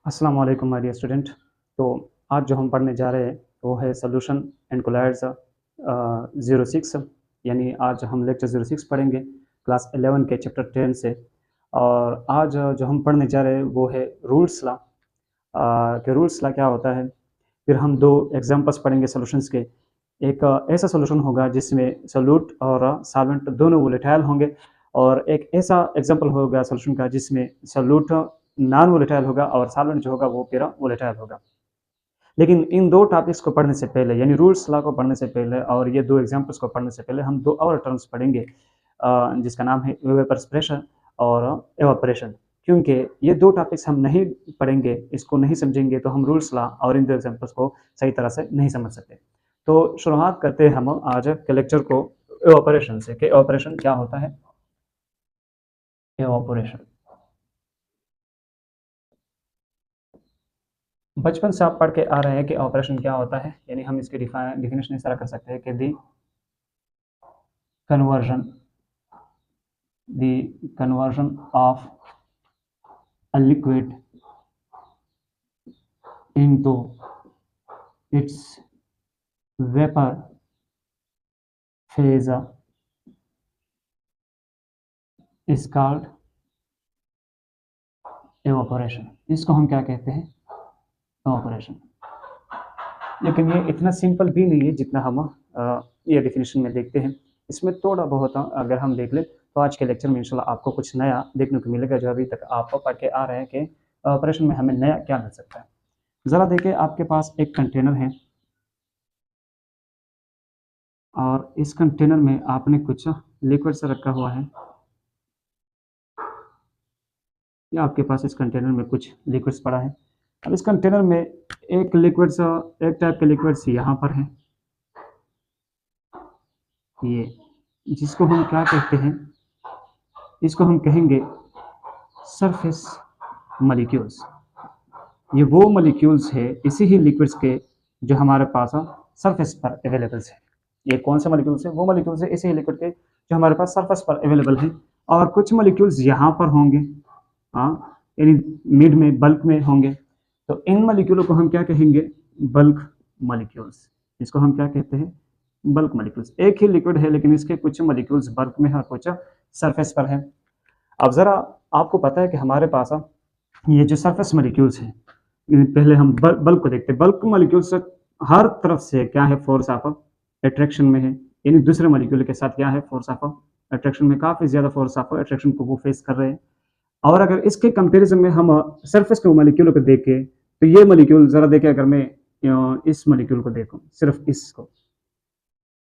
अस्सलाम वालेकुम my dear student. तो आज जो हम पढ़ने जा रहे हैं वो है सॉल्यूशन एंड कोलॉइड्स 06। यानी आज हम लेक्चर 06 पढ़ेंगे क्लास 11 के चैप्टर 10 से। और आज जो हम पढ़ने जा रहे हैं वो है रूल्स लॉ। कि रूल्स लॉ क्या होता है। फिर हम दो एग्जांपल्स पढ़ेंगे सॉल्यूशंस के। एक ऐसा सॉल्यूशन होगा जिसमें सोल्यूट और सॉल्वेंट दोनों वोलेटाइल होंगे, और एक ऐसा एग्जांपल होगा सॉल्यूशन का जिसमें सोल्यूट नॉन वोलेटाइल होगा और सॉल्वेंट जो होगा वो फिर वोलेटाइल होगा। लेकिन इन दो टॉपिक्स को पढ़ने से पहले, यानी रूल्स लॉ को पढ़ने से पहले और ये दो एग्जांपल्स को पढ़ने से पहले, हम दो और टर्म्स पढ़ेंगे जिसका नाम है वेपर प्रेशर और एवापोरेशन। क्योंकि ये दो टॉपिक्स हम नहीं पढ़ेंगे, इसको नहीं समझेंगे, तो हम रूल्स लॉ और इन दो एग्जांपल्स को सही तरह से नहीं समझ सकते। तो शुरुआत करते हैं हम आज के लेक्चर को एवापोरेशन से कि एवापोरेशन क्या होता है। एवापोरेशन बचपन से आप पढ़ के आ रहे हैं कि ऑपरेशन क्या होता है। यानी हम इसकी डिफिनेशन इस तरह कर सकते हैं कि the conversion of a liquid into its vapour phase is called evaporation. इसको हम क्या कहते हैं? एवापोरेशन। लेकिन ये इतना सिंपल भी नहीं है जितना हम ये डिफिनेशन में देखते हैं। इसमें थोड़ा बहुत अगर हम देख लें तो आज के लेक्चर में इंशाल्लाह आपको कुछ नया देखने को मिलेगा जो अभी तक आप पढ़ के आ रहे हैं कि ऑपरेशन में हमें नया क्या मिल सकता है। ज़रा देखिए, आपके पास एक कंटेनर है और इस कंटेनर में आपने कुछ लिक्विड से रखा हुआ है, या आपके पास इस कंटेनर में कुछ लिक्विड्स पड़ा है। अब इस कंटेनर में एक टाइप के लिक्विड्स यहाँ पर है, ये जिसको हम क्या कहते हैं? इसको हम कहेंगे सरफेस मॉलिक्यूल्स। ये वो मॉलिक्यूल्स है इसी ही लिक्विड्स के जो हमारे पास सरफेस पर अवेलेबल्स है। ये कौन से मॉलिक्यूल्स है? वो मॉलिक्यूल्स है इसी ही लिक्विड के जो हमारे पास सरफेस पर अवेलेबल है। और कुछ मॉलिक्यूल्स यहाँ पर होंगे, यानी मिड में, बल्क में होंगे। तो इन मॉलिक्यूलों को हम क्या कहेंगे? Bulk molecules. इसको हम क्या कहते हैं? Bulk molecules. एक ही लिक्विड है लेकिन इसके कुछ मॉलिक्यूल्स बल्क में है और कुछ सरफेस पर है। अब ज़रा आपको पता है कि हमारे पास ये जो सरफेस मॉलिक्यूल्स हैं, पहले हम बल्क को देखते हैं। बल्क मॉलिक्यूल्स हर तरफ से क्या है? फोर्स ऑफ अट्रैक्शन में है। यानी दूसरे मॉलिक्यूल के साथ क्या है? फोर्स ऑफ अट्रैक्शन में, काफ़ी ज़्यादा फोर्स ऑफ अट्रैक्शन को वो फेस कर रहे हैं। और अगर इसके कंपैरिजन में हम सरफेस के मॉलिक्यूल को देखें तो ये मॉलिक्यूल ज़रा देखें, अगर मैं इस मॉलिक्यूल को देखूं, सिर्फ इसको,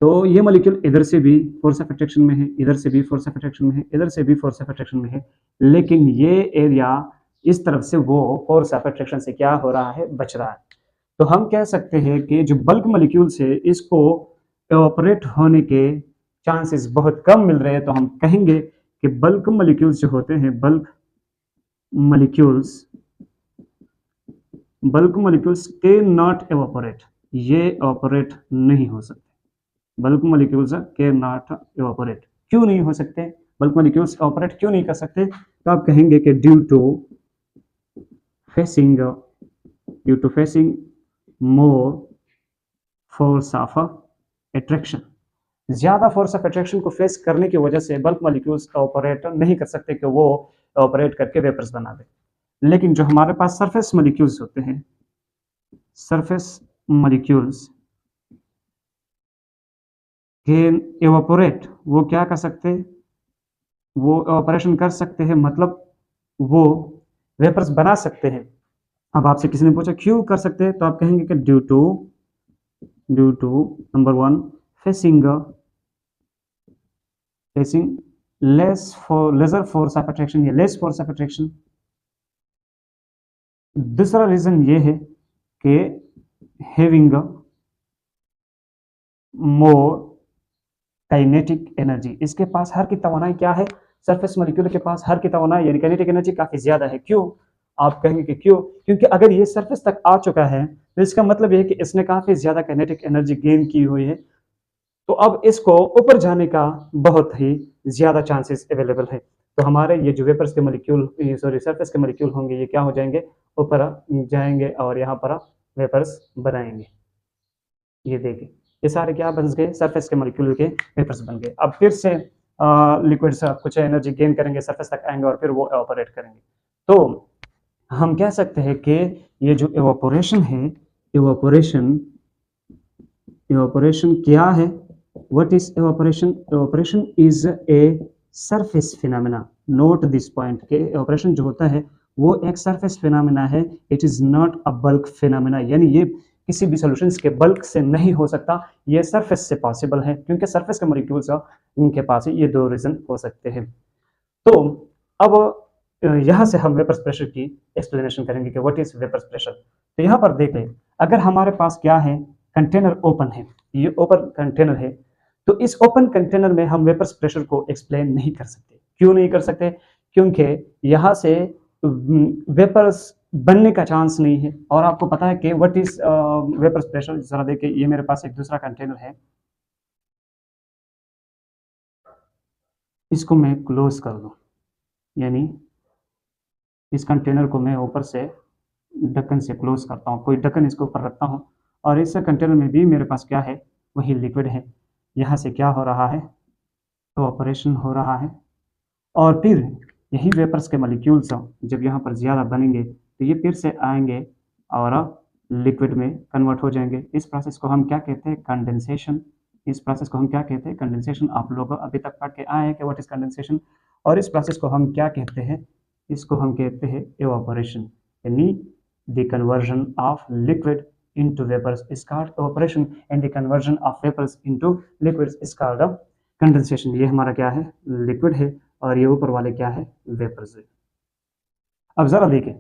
तो ये मॉलिक्यूल इधर से भी फोर्स ऑफ अट्रैक्शन में है, इधर से भी फोर्स ऑफ अट्रैक्शन में है, इधर से भी फोर्स ऑफ अट्रैक्शन में है। लेकिन ये एरिया इस तरफ से वो फोर्स ऑफ अट्रैक्शन से क्या हो रहा है? बच रहा है। तो हम कह सकते हैं कि जो बल्क मॉलिक्यूल्स है इसको एवापोरेट होने के चांसेस बहुत कम मिल रहे हैं। तो हम कहेंगे कि बल्क मॉलिक्यूल्स जो होते हैं, बल्क मॉलिक्यूल्स के नॉट एवापोरेट, ये एवापोरेट नहीं हो सकते। बल्क मॉलिक्यूल्स के नॉट एवापोरेट। क्यों नहीं हो सकते? बल्क मॉलिक्यूल्स एवापोरेट क्यों नहीं कर सकते? तो आप कहेंगे कि due to facing more force of attraction. ज्यादा फोर्स ऑफ अट्रैक्शन को फेस करने की वजह से बल्क मॉलिक्यूल्स ऑपरेट नहीं कर सकते कि वो ऑपरेट करके वेपर्स बना दे। लेकिन जो हमारे पास सरफेस मॉलिक्यूल्स होते हैं, सरफेस मॉलिक्यूल्स कैन एवापोरेट, वो क्या कर सकते हैं? वो ऑपरेशन कर सकते हैं, मतलब वो वेपर्स बना सकते हैं। अब आपसे किसी ने पूछा क्यों कर सकते हैं, तो आप कहेंगे कि due to number one, facing lesser force of attraction, या लेस फोर्स ऑफ अट्रैक्शन। दूसरा रीजन ये है कि हैविंग मोर काइनेटिक एनर्जी। इसके पास हर की तवानाई क्या है? सरफेस मॉलिक्यूल के पास हर की तवानाई यानी काइनेटिक एनर्जी काफी ज्यादा है। क्यों? आप कहेंगे कि क्यों? क्योंकि अगर ये सरफेस तक आ चुका है तो इसका मतलब ये है कि इसने काफी ज्यादा काइनेटिक एनर्जी गेन की हुई है। तो अब इसको ऊपर जाने का बहुत ही ज्यादा चांसेस अवेलेबल है। तो हमारे ये जो वेपर्स के मॉलिक्यूल सरफेस के मॉलिक्यूल होंगे ये क्या हो जाएंगे, ऊपर जाएंगे और यहाँ पर वेपर्स बनाएंगे। ये देखिए ये सारे क्या बन गए, सरफेस के मॉलिक्यूल के वेपर्स बन गए। अब फिर से लिक्विड से कुछ एनर्जी गेन करेंगे, सरफेस तक आएंगे और फिर वो एवापोरेट करेंगे। तो हम कह सकते हैं कि ये जो एवापोरेशन है, evaporation क्या है? What is evaporation? Evaporation is a surface phenomena. Note this point कि evaporation जो होता है वो एक surface phenomena है. It is not a bulk phenomena. यानी ये किसी भी सॉल्यूशंस के बल्क से नहीं हो सकता, ये सरफेस से पॉसिबल है क्योंकि सरफेस के मॉलिक्यूल्स इनके पास ही ये दो रीजन हो सकते हैं। तो अब यहाँ से हम वेपर्स प्रेशर की एक्सप्लेनेशन करेंगे कि व्हाट इज वेपर्स प्रेशर। तो यहाँ पर देखें, अगर हमारे पास क्या है, कंटेनर ओपन है, ये ओपन कंटेनर है, तो इस ओपन कंटेनर में हम वेपर्स प्रेशर को एक्सप्लेन नहीं कर सकते। क्यों नहीं कर सकते? क्योंकि यहाँ से वेपर्स बनने का चांस नहीं है। और आपको पता है कि व्हाट इज वेपर्स प्रेशर। जरा देखिए, ये मेरे पास एक दूसरा कंटेनर है, इसको मैं क्लोज कर दूं, यानी इस कंटेनर को मैं ऊपर से ढक्कन से क्लोज करता हूँ, कोई ढक्कन इसके ऊपर रखता हूँ और इस कंटेनर में भी मेरे पास क्या है, वही लिक्विड है। यहाँ से क्या हो रहा है, तो ऑपरेशन हो रहा है और फिर यही वेपर्स के मॉलिक्यूल्स जब यहाँ पर ज़्यादा बनेंगे तो ये फिर से आएंगे और लिक्विड में कन्वर्ट हो जाएंगे। इस प्रोसेस को हम क्या कहते हैं, कंडेंसेशन। इस प्रोसेस को हम क्या कहते हैं, कंडेंसेशन। आप लोग अभी तक पढ़ के आए हैं कि व्हाट इज कंडेंसेशन। और इस प्रोसेस को हम क्या कहते हैं, इसको हम कहते हैं एवापोरेशन, यानी the conversion of liquid into vapors is called evaporation and the conversion of vapors into liquids is called condensation। ये हमारा क्या है, लिक्विड है और ये ऊपर वाले क्या है, वेपर्स है। अब जरा देखें,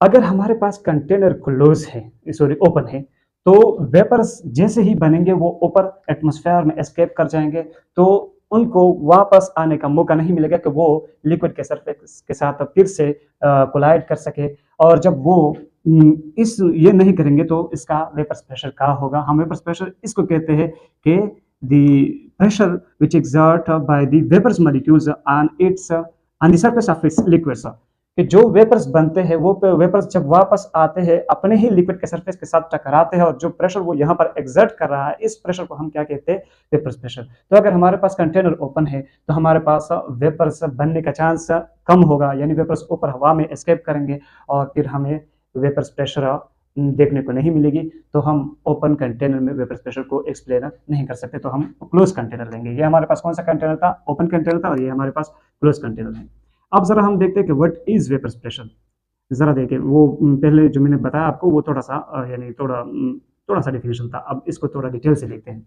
अगर हमारे पास कंटेनर क्लोज है, सॉरी ओपन है, तो वेपर्स जैसे ही बनेंगे वो ऊपर एटमॉस्फेयर में एस्केप कर जाएंगे, तो उनको वापस आने का मौका नहीं मिलेगा कि वो लिक्विड के सरफेस के साथ फिर से कोलाइड कर सके। और जब वो ये नहीं करेंगे तो इसका वेपर्स प्रेशर क्या होगा। हम वेपर्स प्रेशर इसको कहते हैं कि the pressure which exert by the vapours molecules on the surface of its liquids, कि जो वेपर्स बनते हैं वो वेपर्स जब वापस आते हैं अपने ही लिक्विड के सरफेस के साथ टकराते हैं और जो प्रेशर वो यहाँ पर एक्सर्ट कर रहा है, इस प्रेशर को हम क्या कहते हैं, वेपर्स प्रेशर। तो अगर हमारे पास कंटेनर ओपन है तो हमारे पास वेपर्स बनने का चांस कम होगा, यानी वेपर्स ऊपर हवा में एस्केप करेंगे और फिर हमें वेपर्स प्रेशर देखने को नहीं मिलेगी। तो हम ओपन कंटेनर में वेपर्स प्रेशर को एक्सप्लेन नहीं कर सकते, तो हम क्लोज कंटेनर लेंगे। ये हमारे पास कौन सा कंटेनर था, ओपन कंटेनर था, और ये हमारे पास क्लोज कंटेनर है। अब जरा हम देखते हैं कि व्हाट इज वेपर्स प्रेशर। जरा देखिए, वो पहले जो मैंने बताया आपको वो थोड़ा सा यानी थोड़ा सा डिफिनेशन था, अब इसको थोड़ा डिटेल से देखते हैं।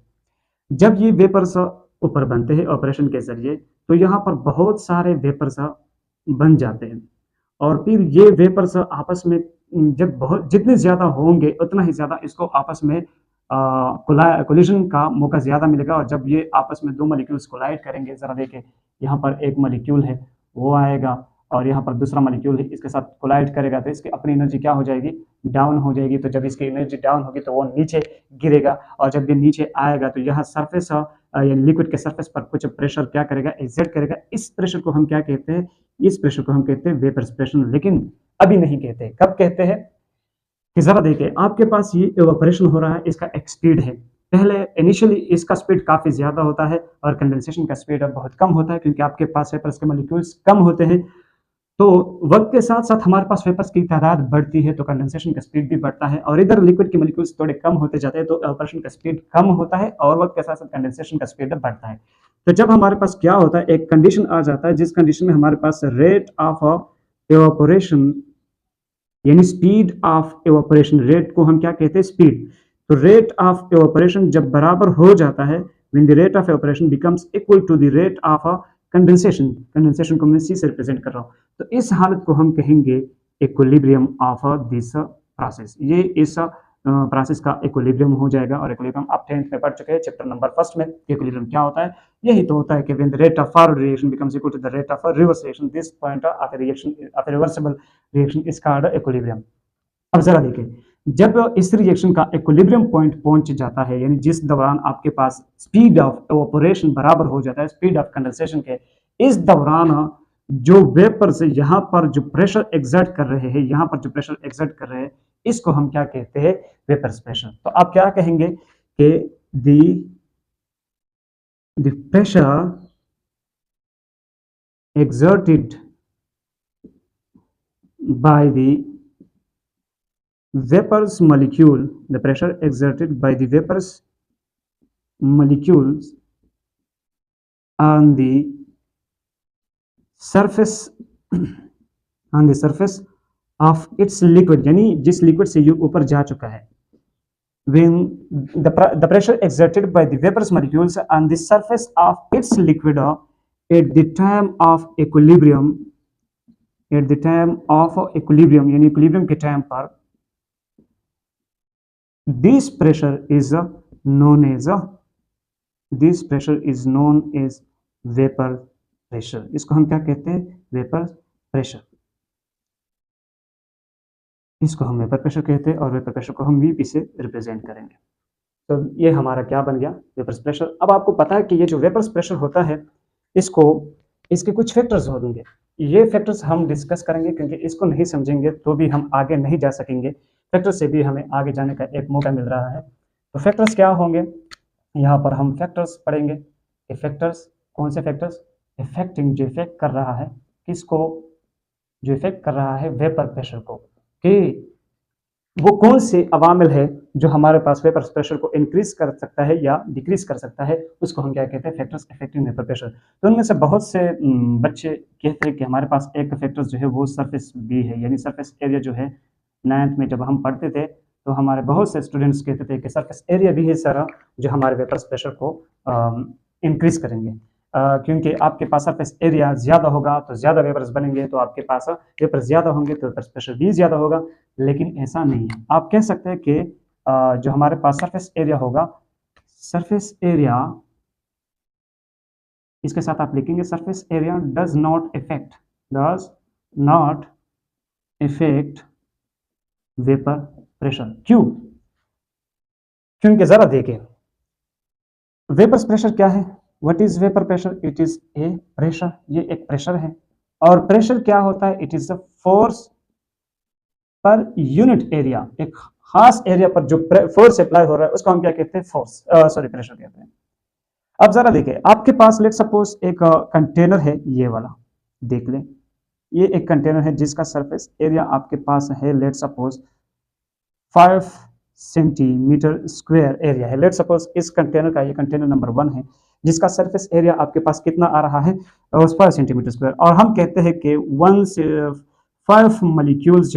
जब ये वेपर्स ऊपर बनते हैं ऑपरेशन के जरिए, तो यहाँ पर बहुत सारे वेपर्स बन जाते हैं और फिर ये वेपर्स आपस में जब बहुत जितने ज्यादा होंगे उतना ही ज्यादा इसको आपस में कोलिजन का मौका ज्यादा मिलेगा। और जब ये आपस में दो मॉलिक्यूल्स कोलाइड करेंगे, जरा देखें, यहाँ पर एक मॉलिक्यूल है वो आएगा और यहाँ पर दूसरा मॉलिक्यूल है, इसके साथ कोलाइड करेगा तो इसकी अपनी एनर्जी क्या हो जाएगी, डाउन हो जाएगी। तो जब इसकी एनर्जी डाउन होगी तो वो नीचे गिरेगा और जब ये नीचे आएगा तो यहाँ सरफेस यानी लिक्विड के सरफेस पर कुछ प्रेशर क्या करेगा, एक्सर्ट करेगा। इस प्रेशर को हम क्या कहते हैं, इस प्रेशर को हम कहते हैं वेपर्स प्रेशर। लेकिन अभी नहीं कहते, कब कहते हैं कि जरा देखिए, आपके पास ये इवेपोरेशन हो रहा है, इसका एक स्पीड है। पहले इनिशियली इसका स्पीड काफी ज्यादा होता है और कंडेंसेशन का स्पीड अब बहुत कम होता है क्योंकि आपके पास वेपर्स के मॉलिक्यूल्स कम होते हैं। तो वक्त के साथ साथ हमारे पास वेपर्स की तादाद बढ़ती है तो कंडेंसेशन का स्पीड भी बढ़ता है और इधर लिक्विड के मॉलिक्यूल्स थोड़े कम होते जाते हैं तो इवेपोरेशन का स्पीड कम होता है और वक्त के साथ साथ कंडेंसेशन का स्पीड बढ़ता है। तो जब हमारे पास क्या होता है, एक कंडीशन आ जाता है जिस कंडीशन में हमारे पास रेट ऑफ इवेपोरेशन यानी स्पीड ऑफ इवेपोरेशन, रेट को हम क्या कहते हैं, स्पीड। तो रेट ऑफ इवेपोरेशन जब बराबर हो जाता है, when the rate of evaporation becomes equal to the rate of condensation, condensation को मैं सी से रिप्रेजेंट कर रहा हूँ, तो इस हालत को हम कहेंगे इक्विलिब्रियम ऑफ दिस प्रोसेस। ये इस प्रोसेस का इक्विलिब्रियम हो जाएगा। और इक्विलिब्रियम आप 10th में पढ़ चुके हैं चैप्टर नंबर 1 में। इक्विलिब्रियम क्या होता है, यही तो होता है कि when the rate of forward reaction becomes equal to the rate of reverse reaction, this point of reaction of reversible reaction is called equilibrium. अब जरा देखिए, जब इस रिएक्शन का इक्विलिब्रियम पॉइंट पहुंच जाता है, यानी जिस दौरान आपके पास स्पीड ऑफ इवेपोरेशन बराबर हो जाता है स्पीड ऑफ कंडेंसेशन के, इस दौरान जो वेपर से यहाँ पर जो प्रेशर एग्जर्ट कर रहे हैं, यहाँ पर जो प्रेशर एग्जर्ट कर रहे हैं, इसको हम क्या कहते हैं? Vapour pressure. तो आप क्या कहेंगे कि the pressure exerted by the vapor's molecule, the pressure exerted by the vapor's molecules on the surface of its liquid, यानी जिस लिक्विड से ये ऊपर जा चुका है, when the pressure exerted by the vapor's molecules on the surface of its liquid at the time of equilibrium, यानी equilibrium के टाइम पर, this pressure is known as vapor pressure। इसको हम क्या कहते हैं? Vapour pressure. इसको हम वेपर प्रेशर कहते हैं और वेपर प्रेशर को हम वीपी से रिप्रेजेंट करेंगे। तो ये हमारा क्या बन गया? Vapour pressure. अब आपको पता है कि ये जो वेपर प्रेशर होता है, इसके कुछ फैक्टर्स होंगे। ये फैक्टर्स हम डिस्कस करेंगे, क्योंकि इसको नहीं समझेंगे तो भी हम आगे नहीं जा सकेंगे। फैक्टर से भी हमें आगे जाने का एक मौका मिल रहा है। तो फैक्टर्स क्या होंगे? यहाँ पर हम फैक्टर्स पढ़ेंगे। फैक्टर्स कौन से फैक्टर्स? इफेक्टिंग, जो इफेक्ट कर रहा है किसको? जो इफेक्ट कर रहा है वेपर प्रेशर को, कि वो कौन से अवामिल है जो हमारे पास वेपर प्रेशर को इंक्रीज कर सकता है या डिक्रीज कर सकता है, उसको हम क्या कहते हैं? Factors affecting vapour pressure. तो उनमें से बहुत से बच्चे कहते हैं कि हमारे पास एक फैक्टर्स जो है वो सरफेस बी है, यानी सरफेस एरिया जो है। 9th में जब हम पढ़ते थे तो हमारे बहुत से स्टूडेंट्स कहते थे कि सरफेस एरिया भी है सर जो हमारे वेपर प्रेशर को इंक्रीज करेंगे, क्योंकि आपके पास सरफेस एरिया ज़्यादा होगा तो ज़्यादा वेपर्स बनेंगे, तो आपके पास वेपर्स ज़्यादा होंगे तो वेपर प्रेशर भी ज़्यादा होगा। लेकिन ऐसा नहीं है। आप कह सकते हैं कि जो हमारे पास सरफेस एरिया होगा, सरफेस एरिया, इसके साथ आप लिखेंगे surface area does not effect vapour pressure. क्यों? क्योंकि जरा देखें, वेपर प्रेशर क्या है? What is vapour pressure? It is a pressure. ये एक प्रेशर है। और प्रेशर क्या होता है? It is the force per unit area. एक खास एरिया पर जो फोर्स अप्लाई हो रहा है उसको हम क्या कहते हैं? प्रेशर कहते हैं। अब जरा देखें, आपके पास लेट सपोज एक कंटेनर है, ये वाला देख लें। ये एक कंटेनर है जिसका सरफेस एरिया आपके पास है let suppose 5 centimetre square area है। लेट सपोज इस कंटेनर का, ये कंटेनर नंबर 1 है, जिसका सरफेस एरिया आपके पास कितना आ रहा है? 5 सेंटीमीटर स्क्वायर। और हम कहते हैं कि 1 से 5 मॉलिक्यूल्स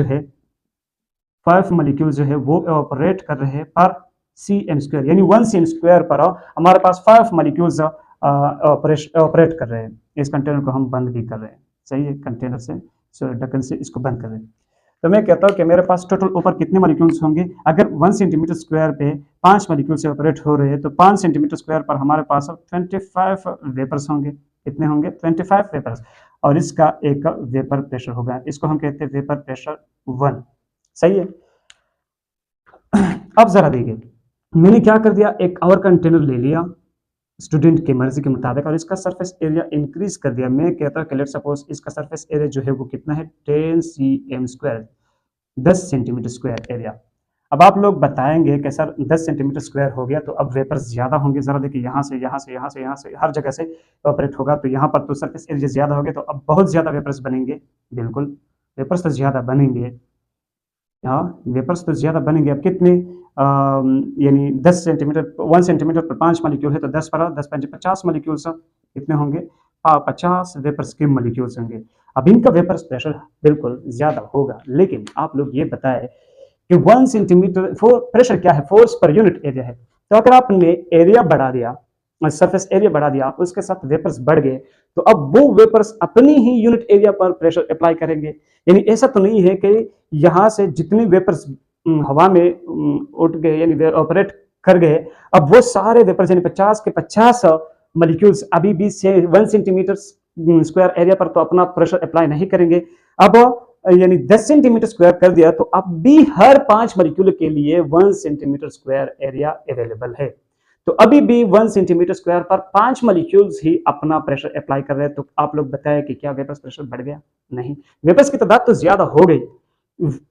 जो है वो ऑपरेट कर रहे हैं पर cm स्क्वायर, यानी 1 cm स्क्वायर पर हमारे पास 5 मॉलिक्यूल्स ऑपरेट कर रहे हैं। इस कंटेनर को हम बंद भी कर रहे हैं, सही है, कंटेनर से ढक्कन से इसको बंद कर रहे हैं। तो मैं कहता हूँ कि मेरे पास टोटल ऊपर कितने मॉलिक्यूल्स होंगे? अगर 1 सेंटीमीटर स्क्वायर पे 5 मॉलिक्यूल से ऑपरेट हो रहे हैं तो 5 सेंटीमीटर स्क्वायर पर हमारे पास 25 वेपर्स होंगे। कितने होंगे? 25 वेपर्स। और इसका एक वेपर प्रेशर होगा, इसको हम कहते हैं वेपर प्रेशर 1, सही है। अब जरा देखिए, मैंने क्या कर दिया, एक और कंटेनर ले लिया स्टूडेंट की मर्जी के मुताबिक और इसका सरफेस एरिया इंक्रीज कर दिया। मैं कहता हूँ कि लेट सपोज इसका सरफेस एरिया जो है वो कितना है? 10 cm square, 10 centimetre square area. अब आप लोग बताएंगे कि सर 10 सेंटीमीटर स्क्वायर हो गया तो अब वेपर्स ज्यादा होंगे। जरा देखिए, यहाँ से हर जगह से ऑपरेट होगा, तो यहाँ पर तो सरफेस एरिया ज्यादा हो गया, तो अब बहुत ज्यादा वेपर्स बनेंगे। बिल्कुल, वेपर्स तो ज्यादा बनेंगे। हाँ, वेपर्स तो ज्यादा बनेंगे। अब कितने? यानी 10 सेंटीमीटर, 1 सेंटीमीटर पर 5 मॉलिक्यूल है, तो 10 पर 10 5 50 मॉलिक्यूल्स कितने होंगे? 50 वेपर्स के मॉलिक्यूल्स होंगे। अब इनका वेपर प्रेशर बिल्कुल ज्यादा होगा। लेकिन आप लोग ये बताएं कि 1 सेंटीमीटर प्रेशर क्या है? फोर्स पर यूनिट एरिया है। तो अगर आपने एरिया बढ़ा दिया, सरफेस एरिया बढ़ा दिया, उसके साथ वेपर्स बढ़ गए, तो अब वो वेपर्स अपनी ही यूनिट एरिया पर प्रेशर अप्लाई करेंगे। यानी ऐसा तो नहीं है कि यहाँ से जितने वेपर्स हवा में उठ गए यानी ऑपरेट कर गए, अब वो सारे वेपर्स यानी 50 के 50 मॉलिक्यूल्स अभी भी 1 सेंटीमीटर स्क्वायर एरिया पर तो अपना प्रेशर अप्लाई नहीं करेंगे। अब यानी 10 सेंटीमीटर स्क्वायर कर दिया तो अब भी हर 5 मॉलिक्यूल के लिए 1 सेंटीमीटर स्क्वायर एरिया अवेलेबल है। तो अभी भी 1 सेंटीमीटर स्क्वायर पर 5 मॉलिक्यूल्स ही अपना प्रेशर अप्लाई कर रहे हैं। तो आप लोग बताएं कि क्या वेपर्स प्रेशर बढ़ गया? नहीं, वेपर्स की तादाद तो ज्यादा हो गई,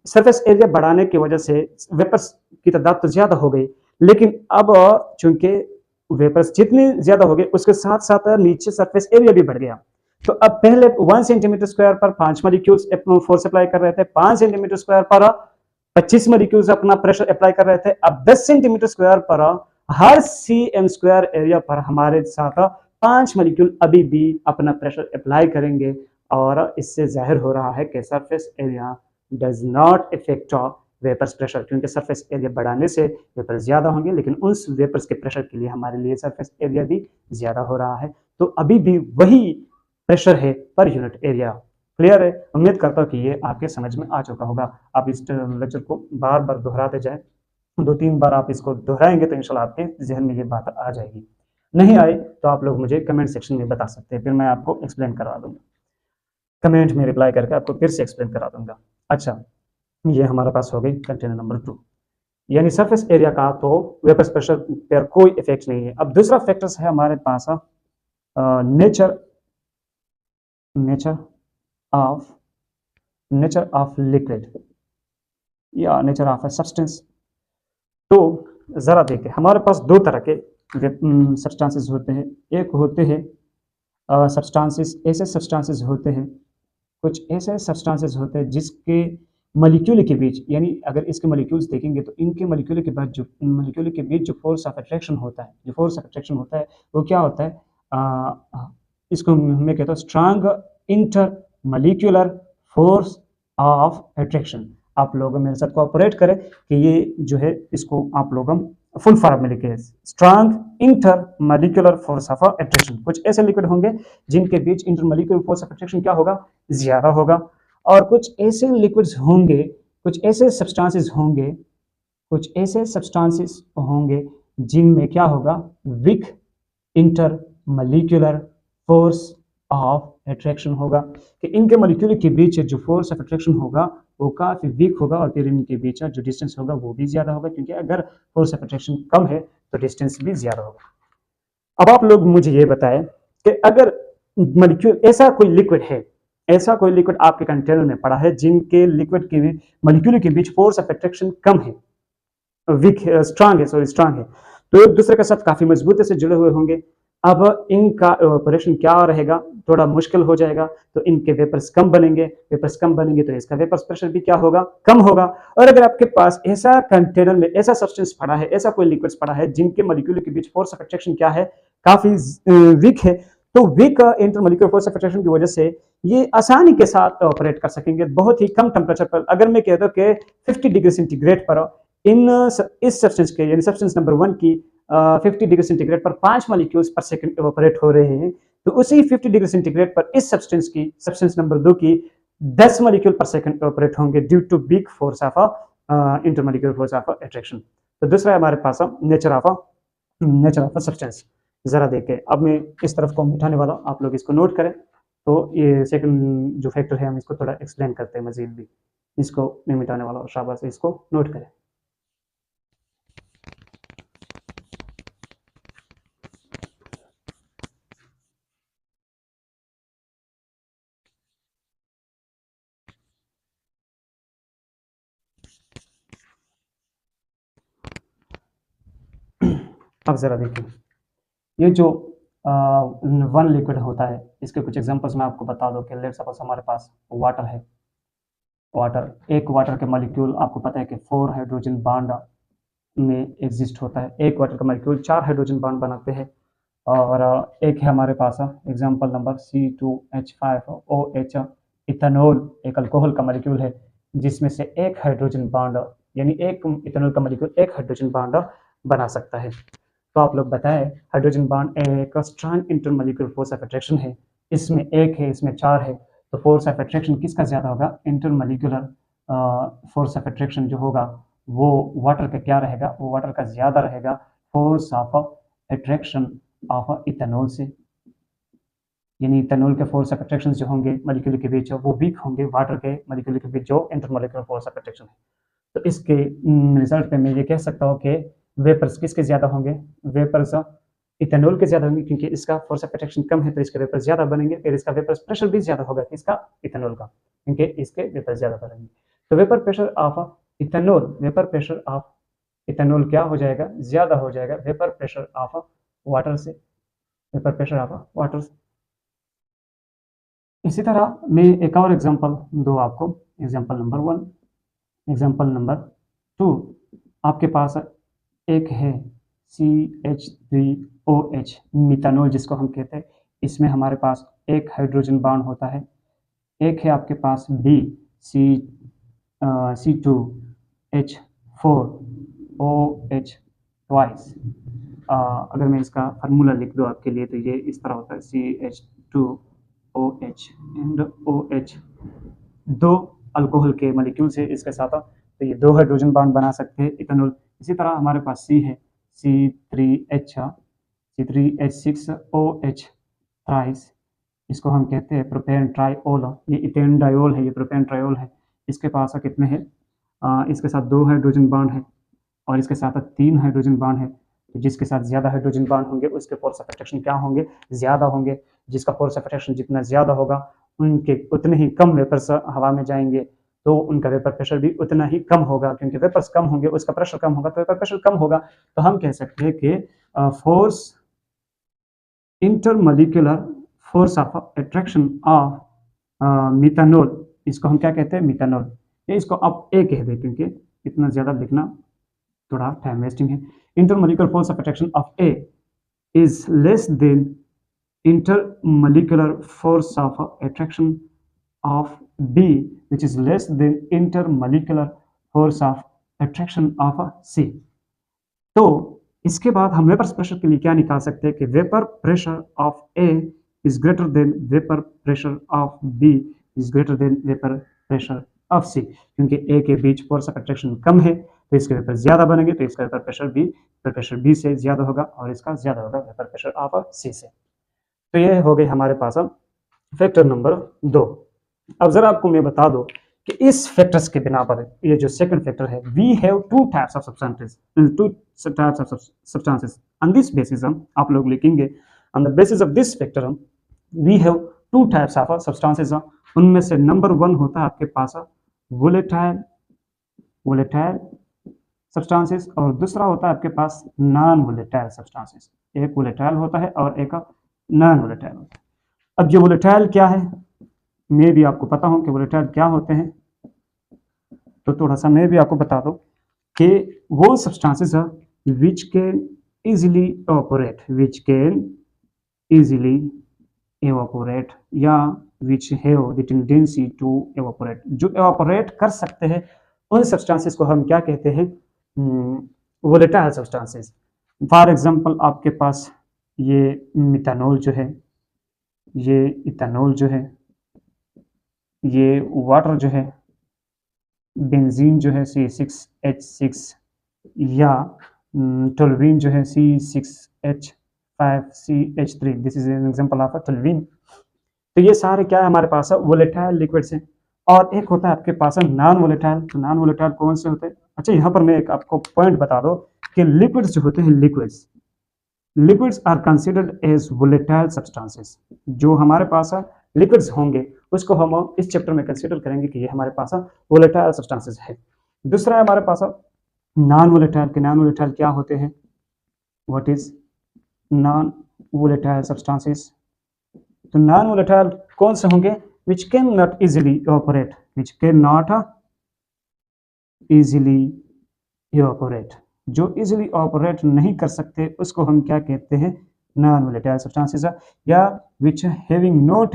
सरफेस एरिया बढ़ाने की वजह से वेपर्स की तादाद तो ज्यादा हो गई, लेकिन अब चूंकि वेपर्स जितनी ज्यादा हो गई उसके साथ साथ नीचे सरफेस एरिया भी बढ़ गया। तो अब पहले 1 सेंटीमीटर स्क्वायर पर 5 मॉलिक्यूल्स फोर्स अप्लाई कर रहे थे, 5 सेंटीमीटर स्क्वायर पर 25 मॉलिक्यूल्स अपना प्रेशर अप्लाई कर रहे थे। अब 10 सेंटीमीटर स्क्वायर पर हर cm स्क्वायर एरिया पर हमारे साथ 5 मॉलिक्यूल अभी भी अपना प्रेशर अप्लाई करेंगे, और इससे जाहिर हो रहा है कि surface area does not affect vapours pressure, क्योंकि सरफेस एरिया बढ़ाने से वेपर ज्यादा होंगे, लेकिन उस वेपर्स के प्रेशर के लिए हमारे लिए सरफेस एरिया भी ज्यादा हो रहा है। तो अभी भी वही प्रेशर है पर यूनिट एरिया। क्लियर है? उम्मीद करता हूँ कि ये आपके समझ में आ चुका होगा। आप इस लेक्चर को बार बार दोहराते जाए, 2-3 बार आप इसको दोहराएंगे तो इंशाल्लाह आपके जहन में ये बात आ जाएगी। नहीं आए तो आप लोग मुझे कमेंट सेक्शन में बता सकते हैं, फिर मैं आपको एक्सप्लेन करवा दूंगा, कमेंट में रिप्लाई करके आपको फिर से एक्सप्लेन करा दूंगा। अच्छा, ये हमारे पास हो गई कंटेनर नंबर 2, यानी सरफेस एरिया का तो वेपर प्रेशर पर कोई इफेक्ट नहीं है। अब दूसरा फैक्टर्स है हमारे पास नेचर ऑफ लिक्विड या नेचर ऑफ ए सब्सटेंस। तो जरा देखिए, हमारे पास दो तरह के सब्सटेंसेस होते हैं। एक होते हैं सब्सटेंसेस, ऐसे सब्सटेंसेस होते हैं, कुछ ऐसे सब्सटेंसेस होते हैं जिसके मॉलिक्यूल के बीच, यानी अगर इसके मॉलिक्यूल्स देखेंगे तो इनके मॉलिक्यूल के बाद जो मॉलिक्यूल के बीच जो फोर्स ऑफ अट्रैक्शन होता है, वो क्या होता है? इसको मैं कहता हूँ strong intermolecular force of attraction. आप लोग मेरे साथ कोऑपरेट करें कि ये जो है इसको आप लोग फुल फॉर्म में लिखे, strong intermolecular force of attraction. कुछ ऐसे लिक्विड होंगे जिनके बीच intermolecular force of attraction क्या होगा? ज्यादा होगा। और कुछ ऐसे लिक्विड्स होंगे, कुछ ऐसे सब्सटेंसेस होंगे जिनमें क्या होगा? Weak intermolecular force of attraction होगा, कि इनके मॉलिक्यूल के बीच जो फोर्स ऑफ अट्रैक्शन होगा वो काफी वीक होगा, और फिर इनके बीच जो डिस्टेंस होगा वो भी ज्यादा होगा, क्योंकि अगर फोर्स ऑफ अट्रैक्शन कम है तो डिस्टेंस भी ज्यादा होगा। अब आप लोग मुझे ये बताएं कि अगर मॉलिक्यूल ऐसा कोई लिक्विड आपके कंटेनर में पड़ा है जिनके लिक्विड के मॉलिक्यूल के बीच फोर्स ऑफ अट्रैक्शन कम है, स्ट्रांग है, तो एक दूसरे के साथ काफी मजबूती से जुड़े हुए होंगे। अब इनका ऑपरेशन क्या रहेगा? थोड़ा मुश्किल हो जाएगा, तो इनके वेपर्स कम बनेंगे तो इसका वेपर्स प्रेशर भी क्या होगा? कम होगा। और अगर आपके पास ऐसा कंटेनर में ऐसा सब्सटेंस पड़ा है, ऐसा कोई लिक्विड्स पड़ा है जिनके मॉलिक्यूल के बीच फोर्स ऑफ अट्रैक्शन क्या है? काफी वीक है, तो weak intermolecular force of attraction की वजह से ये आसानी के साथ ऑपरेट कर सकेंगे बहुत ही कम टेम्परेचर पर। अगर मैं कहता हूँ कि 50 डिग्री सेंटीग्रेड पर इस सब्सटेंस के, यानी सब्सटेंस नंबर 1 की 50 डिग्री सेंटीग्रेड पर 5 मॉलिक्यूल्स पर सेकंड ऑपरेट हो रहे हैं, तो उसी 50 डिग्री सेंटीग्रेड पर इस सब्सटेंस नंबर 2 की 10 मॉलिक्यूल पर सेकंड ऑपरेट होंगे due to weak force of intermolecular force of attraction. तो दूसरा हमारे पास नेचर ऑफ सब्सटेंस। जरा देखें, अब मैं इस तरफ को मिटाने वाला हूं, आप लोग इसको नोट करें। तो ये सेकंड जो फैक्टर है हम इसको थोड़ा एक्सप्लेन करते हैं मजीद भी, इसको मैं मिटाने वाला हूं, शाबाश, इसको नोट करें। अब जरा देखिए, ये जो वन लिक्विड होता है, इसके कुछ एग्जांपल्स मैं आपको बता दूं कि लेट्स सपोज हमारे पास वाटर है। एक वाटर के मॉलिक्यूल आपको पता है कि 4 हाइड्रोजन बॉन्ड में एग्जिस्ट होता है। एक वाटर का मॉलिक्यूल 4 हाइड्रोजन बॉन्ड बनाते हैं। और एक है हमारे पास एग्जांपल नंबर C2H5OH, इथेनॉल एक अल्कोहल का मॉलिक्यूल है जिसमें से एक हाइड्रोजन बॉन्ड, यानी एक इथेनॉल का मॉलिक्यूल एक हाइड्रोजन बॉन्ड बना सकता है। तो आप लोग बताएं, हाइड्रोजन बॉन्ड एक strong intermolecular force of attraction है, इसमें एक है, इसमें 4 है, तो फोर्स ऑफ अट्रैक्शन किसका ज्यादा होगा? इंटरमॉलिक्यूलर फोर्स ऑफ अट्रैक्शन जो होगा वो वाटर का क्या रहेगा? वो वाटर का ज्यादा रहेगा force of attraction of ethanol से। यानी इथेनॉल के फोर्स ऑफ अट्रैक्शन जो होंगे मॉलिक्यूल के बीच वो वीक होंगे वाटर के मॉलिक्यूल के बीच जो इंटरमॉलिक्यूलर फोर्स ऑफ अट्रैक्शन है। तो इसके रिजल्ट पे मैं ये कह सकता हूँ कि वेपर्स किसके ज़्यादा होंगे, वेपर्स इथेनॉल के ज़्यादा होंगे, क्योंकि इसका फोर्स ऑफ अट्रैक्शन कम है तो इसके वेपर्स ज़्यादा बनेंगे, फिर इसका वेपर्स प्रेशर भी ज़्यादा होगा किसका, इथेनॉल का, क्योंकि इसके वेपर्स ज़्यादा बनेंगे। तो vapour pressure of ethanol, vapour pressure of ethanol क्या हो जाएगा, ज़्यादा हो जाएगा वेपर प्रेशर ऑफ वाटर से, वेपर प्रेशर ऑफ वाटर से। इसी तरह मैं एक और एग्जांपल दूँ आपको, एग्जांपल नंबर 1, एग्जांपल नंबर 2, आपके पास एक है CH3OH मिथानॉल जिसको हम कहते हैं, इसमें हमारे पास एक हाइड्रोजन बॉन्ड होता है, एक है आपके पास C2H4OH ट्वाइस। अगर मैं इसका फार्मूला लिख दूँ आपके लिए तो ये इस तरह होता है CH2OH एंड OH, दो अल्कोहल के मॉलिक्यूल्स है इसके साथ, तो ये दो हाइड्रोजन बॉन्ड बना सकते हैं इथेनॉल। इसी तरह हमारे पास C है C3H6OH थ्राइस, इसको हम कहते हैं प्रोपेन ट्राइओल, ये इथेन डायोल है, ये प्रोपेन ट्राइओल है। इसके पास कितने हैं, इसके साथ दो हाइड्रोजन बॉन्ड है और इसके साथ तीन हाइड्रोजन बॉन्ड है। तो जिसके साथ ज़्यादा हाइड्रोजन बॉन्ड होंगे उसके फोर्स ऑफ अट्रैक्शन क्या होंगे, ज़्यादा होंगे। जिसका फोर्स ऑफ अट्रैक्शन जितना ज़्यादा होगा उनके उतने ही कम वेपर्स हवा में जाएंगे, तो उनका वेपर प्रेशर भी उतना ही कम होगा, क्योंकि वेपर्स कम होंगे उसका प्रेशर कम होगा, तो वेपर प्रेशर कम होगा। तो हम कह सकते हैं कि force intermolecular force of attraction of methanol, इसको हम क्या कहते हैं, मिथानॉल। ये इसको आप ए कह दें क्योंकि इतना ज़्यादा लिखना थोड़ा टाइम वेस्टिंग है। Intermolecular force of attraction of A is less than intermolecular force of attraction of B, which is less than intermolecular force of attraction of C। तो इसके बाद हम वेपर प्रेशर के लिए क्या निकाल सकते हैं कि vapour pressure of A is greater than vapour pressure of B is greater than vapour pressure of C, क्योंकि A के बीच फोर्स ऑफ अट्रैक्शन कम है तो इसके वेपर ज्यादा बनेंगे, तो इसका वेपर प्रेशर B से ज्यादा होगा और इसका ज्यादा होगा वेपर प्रेशर ऑफ C से। तो ये हो गई हमारे पास फैक्टर नंबर 2। अब जरा आपको मैं बता दूं कि इस फैक्टर्स के बिना पर ये जो सेकंड फैक्टर है, we have two types of substances on this basis, हम आप लोग लिखेंगे on the basis of this factor we have two types of substances. उनमें से नंबर 1 होता है आपके पास वोलेटाइल सब्सटेंसेस और दूसरा होता है आपके पास नॉन वोलेटाइल सब्सटेंसेस। एक वोलेटाइल होता है और एक नॉन वोलेटाइल होता है। अब ये वोलेटाइल क्या है, मैं भी आपको पता हूं कि वोलेटाइल क्या होते हैं, तो थोड़ा सा मैं भी आपको बता दूं कि वो सब्सटेंसेस है विच कैन इजीली एवापोरेट या which have the tendency to evaporate, जो एवापोरेट कर सकते हैं उन सब्सटेंसेस को हम क्या कहते हैं, वोलेटाइल सब्सटेंसेस। फॉर एग्जांपल आपके पास ये मिथानॉल जो है, ये इथेनॉल जो है, ये वाटर जो है, बेंजीन जो है C6H6 या टोल्यूइन जो है C6H5CH3, this is an example of toluene. तो ये सारे क्या है हमारे पास वोलेटाइल लिक्विड्स हैं। और एक होता है आपके पास नॉन वोलेटाइल। तो नॉन वोलेटाइल कौन से होते हैं, अच्छा यहाँ पर मैं एक आपको पॉइंट बता दो कि लिक्विड्स जो होते हैं, liquids are considered as volatile substances. जो हमारे पास लिक्विड्स होंगे उसको हम इस चैप्टर में कंसिडर करेंगे कि ये हमारे पास वोलेटाइल सब्सटेंसेस है। दूसरा है हमारे पास नॉन वोलेटाइल के नॉन वोलेटाइल क्या होते हैं, what is non volatile substances. तो नॉन वोलेटाइल कौन से होंगे, which cannot easily evaporate, which cannot easily evaporate, जो इजीली ऑपरेट नहीं कर सकते उसको हम क्या कहते हैं, नॉन वोलेटाइल सब्सटेंसेस। या विच हैविंग नो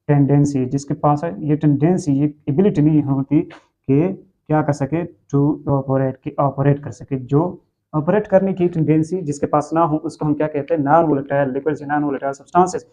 टेंडेंसी, जिसके पास ये टेंडेंसी, ये एबिलिटी नहीं होती कि क्या कर सके, टू ऑपरेट कर सके, जो ऑपरेट करने की टेंडेंसी जिसके पास ना हो उसको हम क्या कहते हैं, non volatile liquids, non volatile substances.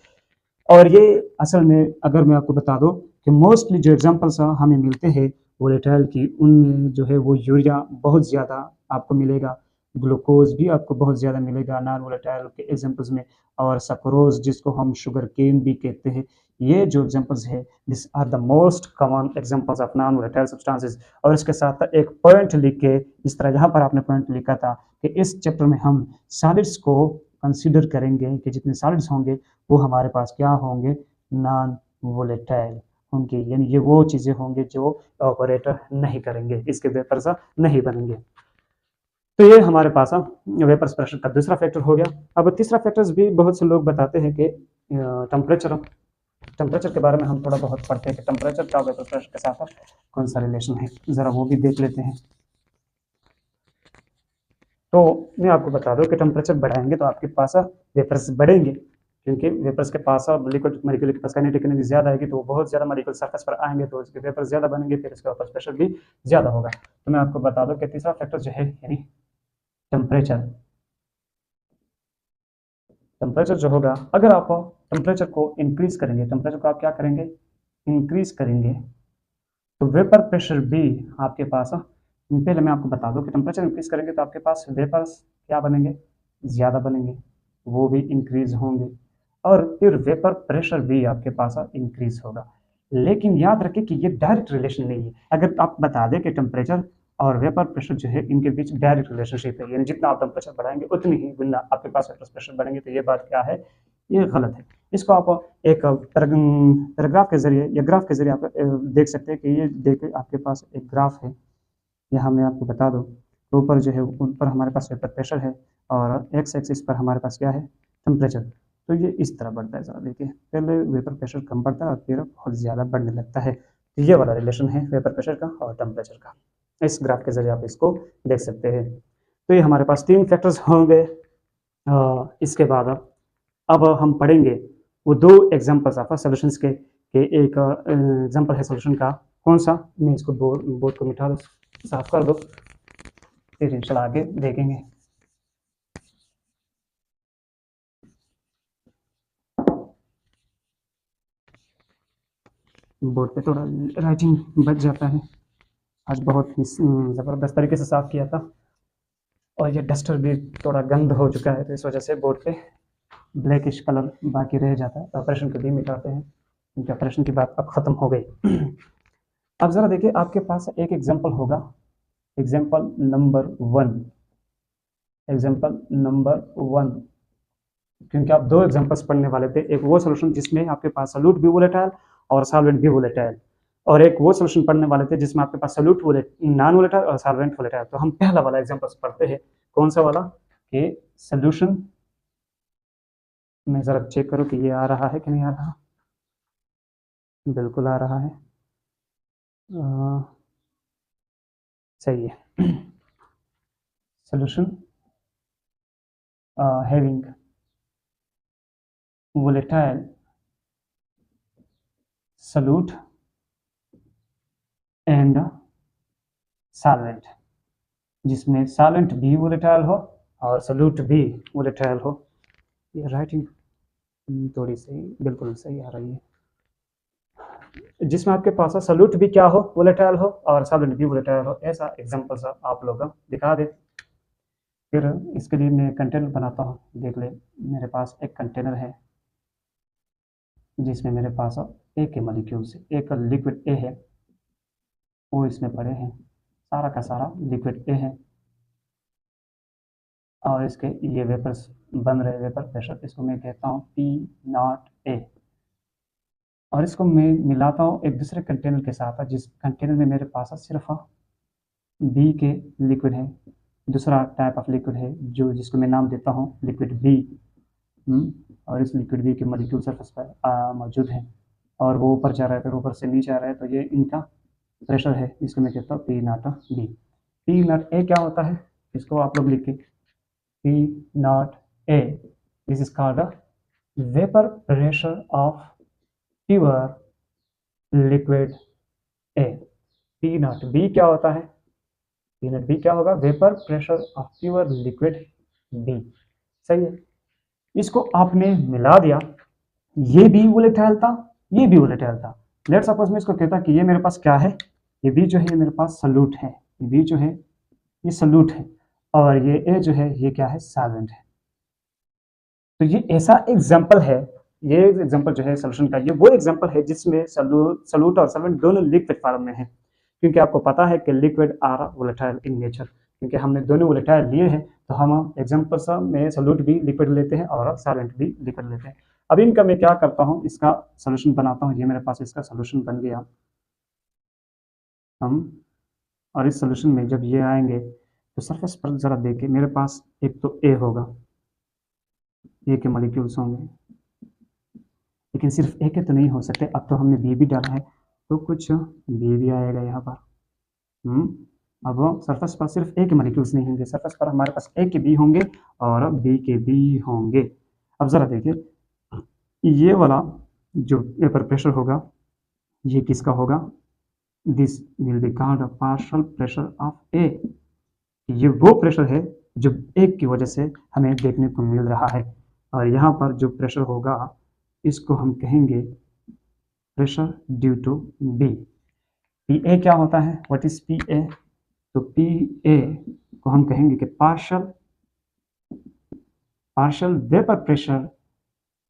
और ये असल में अगर मैं आपको बता दूं कि मोस्टली जो एग्जांपल्स हमें मिलते हैं वोलेटाइल की, उनमें जो है वो यूरिया बहुत ज़्यादा आपको मिलेगा, ग्लूकोज भी आपको बहुत ज़्यादा मिलेगा नॉन वोलेटाइल के एग्जांपल्स में, और सक्रोज जिसको हम शुगर केन भी कहते हैं, ये जो एग्जांपल्स है this are the most common examples of non volatile substances. और इसके साथ एक पॉइंट लिख के, इस तरह यहाँ पर आपने पॉइंट लिखा था कि इस चैप्टर में हम सॉलिड्स को कंसीडर करेंगे कि जितने सॉलिड्स होंगे वो हमारे पास क्या होंगे, नॉन वोलेटाइल होंगे, यानी ये वो चीज़ें होंगे जो ऑपरेटर नहीं करेंगे, इसके वेपर सा नहीं बनेंगे। तो ये हमारे पास वेपर प्रेशर का दूसरा फैक्टर हो गया। अब तीसरा फैक्टर्स भी बहुत से लोग बताते हैं कि टेम्परेचर के बारे में हम थोड़ा बहुत पढ़ते हैं कि टेम्परेचर का वेपर प्रेशर के साथ कौन सा रिलेशन है, ज़रा वो भी देख लेते हैं। तो मैं आपको बता दूं कि टेम्परेचर बढ़ाएंगे तो आपके पास वेपर्स बढ़ेंगे, क्योंकि वेपर्स के पास लिक्विड मॉलिक्यूल के पास काइनेटिक एनर्जी ज़्यादा आएगी, तो वो बहुत ज़्यादा मॉलिक्यूल सरफेस पर आएंगे तो इसके वेपर ज़्यादा बनेंगे, फिर इसका वेपर प्रेशर भी ज़्यादा होगा। तो मैं आपको बता दूं कि तीसरा फैक्टर जो है यानी टेम्परेचर जो होगा, अगर आप टेम्परेचर को इंक्रीज करेंगे, टेम्परेचर को आप क्या करेंगे, इंक्रीज करेंगे, तो वेपर प्रेशर भी आपके पास, पहले मैं आपको बता दूं कि टेम्परेचर इंक्रीज करेंगे तो आपके पास वेपर्स क्या बनेंगे, ज़्यादा बनेंगे, वो भी इंक्रीज होंगे, और फिर वेपर प्रेशर भी आपके पास इंक्रीज होगा। लेकिन याद रखें कि ये डायरेक्ट रिलेशन नहीं है। अगर आप बता दें कि टेम्परेचर और वेपर प्रेशर जो है इनके बीच डायरेक्ट रिलेशनशिप है, यानी जितना आप टेम्परेचर बढ़ाएंगे उतनी ही गुना आपके पास वेपर प्रेशर बढ़ेंगे, तो ये बात क्या है, ये गलत है। इसको आप एक पैराग्राफ के जरिए या ग्राफ के जरिए आप देख सकते हैं कि ये देखिए आपके पास एक ग्राफ है, यहाँ मैं आपको बता दूं, ऊपर जो है उन पर हमारे पास वेपर प्रेशर है और एक्स एक्सिस पर हमारे पास क्या है, टेम्परेचर। तो ये इस तरह बढ़ता है, ज़रा देखिए, पहले वेपर प्रेशर कम बढ़ता है और फिर बहुत ज़्यादा बढ़ने लगता है। तो ये वाला रिलेशन है वेपर प्रेशर का और टेम्परेचर का, इस ग्राफ के जरिए आप इसको देख सकते हैं। तो ये हमारे पास तीन फैक्टर्स होंगे। इसके बाद अब हम पढ़ेंगे वो दो एग्जाम्पल्स ऑफ सोल्यूशंस के एक एग्जाम्पल है सोल्यूशन का, कौन सा, मैं इसको बोर्ड को मिटा दो, साफ कर दो, फिर इंशाल्लाह आगे देखेंगे। बोर्ड पे थोड़ा राइटिंग बच जाता है, आज बहुत ही ज़बरदस्त तरीके से साफ किया था, और ये डस्टर भी थोड़ा गंद हो चुका है, तो इस वजह से बोर्ड पे ब्लैकिश कलर बाकी रह जाता है। तो ऑपरेशन को भी मिटाते हैं, क्योंकि ऑपरेशन की बात अब ख़त्म हो गई। अब ज़रा देखिए, आपके पास एक एग्जाम्पल होगा, एग्जाम्पल नंबर 1, एग्जाम्पल नंबर 1, क्योंकि आप दो एग्जाम्पल्स पढ़ने वाले थे, एक वो सोल्यूशन जिसमें आपके पास सोल्यूट भी वोलेटाइल और सॉल्वेंट भी वोलेटाइल, और एक वो सोल्यूशन पढ़ने वाले थे जिसमें आपके पास सोल्यूट नॉन वोलेटाइल और सॉल्वेंट वोलेटाइल। तो हम पहला वाला एग्जाम्पल्स पढ़ते हैं, कौन सा वाला, कि सोल्यूशन, मैं ज़रा चेक करूँ कि ये आ रहा है कि नहीं आ रहा, बिल्कुल आ रहा है, सही है। Solution having volatile solute and solvent, जिसमें सॉल्वेंट भी वोलेटाइल हो और सोल्यूट भी वोलेटाइल हो। ये राइटिंग थोड़ी सही, बिल्कुल सही आ रही है, जिसमें आपके पास सोल्यूट भी क्या हो, वोलेटाइल हो, और सॉल्वेंट भी वोलेटाइल हो, ऐसा एग्जांपल्स आप लोग दिखा दे। फिर इसके लिए मैं कंटेनर बनाता हूँ, देख ले, मेरे पास एक कंटेनर है जिसमें मेरे पास ए के मॉलिक्यूल्स, एक लिक्विड ए है, वो इसमें पड़े हैं, सारा का सारा लिक्विड ए है, और इसके ये वेपर्स बन रहे, वेपर प्रेशर, इसको मैं कहता हूँ P0A, और इसको मैं मिलाता हूँ एक दूसरे कंटेनर के साथ, जिस कंटेनर में मेरे पास सिर्फ बी के लिक्विड है, दूसरा टाइप ऑफ लिक्विड है जो जिसको मैं नाम देता हूँ लिक्विड बी, और इस लिक्विड बी के मॉलिक्यूल सरफेस पर मौजूद है, और वो ऊपर जा रहा है, फिर ऊपर से नीचे आ रहा है, तो ये इनका प्रेशर है, इसको मैं कहता हूँ P0B। P0A क्या होता है, इसको आप लोग लिखे P0A, this is called vapour pressure of pure liquid A. P0B क्या होता है, P0B क्या होगा, vapour pressure of pure liquid B, सही है। इसको आपने मिला दिया, ये भी वोलेटाइल था, ये भी वोलेटाइल था, लेट सपोज मैं इसको कहता कि ये मेरे पास क्या है, ये बी जो है ये मेरे पास सल्यूट है, ये बी जो है ये सल्यूट है, और ये ए जो है ये क्या है, सॉल्वेंट है। तो ये ऐसा एग्जाम्पल है ये एग्जांपल जो है सॉल्यूशन का, ये वो एग्जांपल है जिसमें सॉल्यूट और सॉल्वेंट दोनों लिक्विड फॉर्म में है, क्योंकि आपको पता है कि liquid are volatile in nature, क्योंकि हमने दोनों वोलेटाइल लिए हैं, तो हम एग्जांपल में सॉल्यूट भी लिक्विड लेते हैं और सॉल्वेंट भी लिक्विड लेते हैं। अब इनका मैं क्या करता हूँ, इसका सोल्यूशन बनाता हूँ। ये मेरे पास इसका सोल्यूशन बन गया। हम और इस सोल्यूशन में जब ये आएंगे तो सरफेस पर जरा देखिए, मेरे पास एक तो ए होगा, ए के मॉलिक्यूल्स होंगे, लेकिन सिर्फ ए के तो नहीं हो सकते, अब तो हमने बी भी डाला है तो कुछ बी भी आएगा यहाँ पर। अब सरफेस पर सिर्फ ए के मॉलिक्यूल्स नहीं होंगे, सरफेस पर हमारे पास ए के बी होंगे और बी के बी होंगे। अब जरा देखिए, ये वाला जो वेपर प्रेशर होगा ये किसका होगा, this will be called a partial pressure of A. ये वो प्रेशर है जो ए की वजह से हमें देखने को मिल रहा है, और यहाँ पर जो प्रेशर होगा इसको हम कहेंगे pressure due to B. P A क्या होता है, व्हाट इज पी ए, तो पी ए को हम कहेंगे कि partial vapour pressure